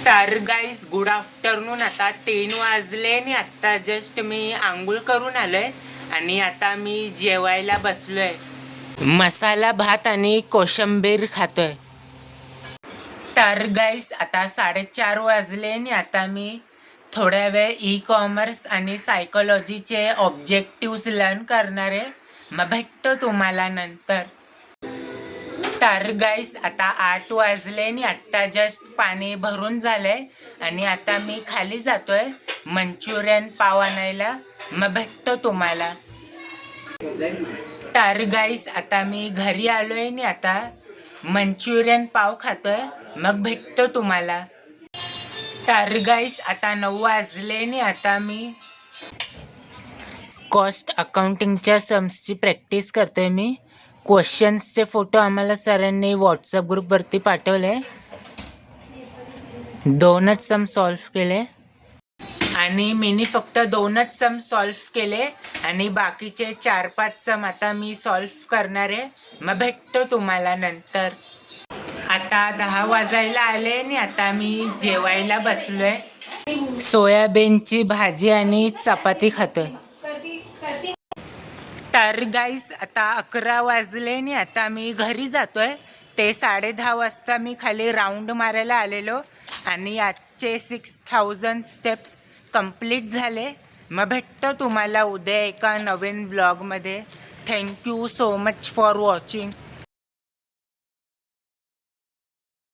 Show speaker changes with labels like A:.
A: तर गाईस good afternoon. आता 3 वाजले आणि आत्ता जस्ट मी आंघोळ करून आलोय आणि आता मी जेवायला बसलोय. मसाला भात आणि कोशिंबीर खातोय. तर गाईस आता 4:30 वाजले आणि आता मी थोड्या वेळ ई-कॉमर्स आणि सायकोलॉजीचे ऑब्जेक्टिव्स लर्न करणार आहे. मग भेटतो तुम्हाला नंतर. तर गाईस आता 8 वाजले आणि आत्ता जस्ट पाणी भरून झालंय आणि आता मी खाली जातोय मंचुरियन पाव आणायला. मग भेटतो तुम्हाला. तर गाईस आता मी घरी आलोय आणि आता मंचुरियन पाव खातोय. मग भेटतो तुम्हाला. तर गाईस आता 9 वाजले आणि आता मी कॉस्ट अकाउंटिंगच्या सम्सची प्रॅक्टिस करतोय. मी क्वेश्चन्सचे फोटो आम्हाला सरांनी व्हॉट्सअप ग्रुपवरती पाठवले. 2च सम सॉल्व्ह केले आणि मीनी फक्त 2च सम सॉल्व्ह केले आणि बाकीचे 4-5 सम आता मी सॉल्व्ह करणार आहे. मग भेटतो तुम्हाला नंतर. आता 10 वाजायला आले आणि आता मी जेवायला बसलोय. सोयाबीनची भाजी आणि चपाती खातोय. तर गाईस आता 11 वाजले आणि आता मी घरी जातोय. ते 10:30 वाजता मी खाली राऊंड मारायला आलेलो आणि आजचे 6000 स्टेप्स कंप्लीट झाले. मग भेटतो तुम्हाला उद्या एका नवीन ब्लॉगमध्ये. Thank you so much for watching.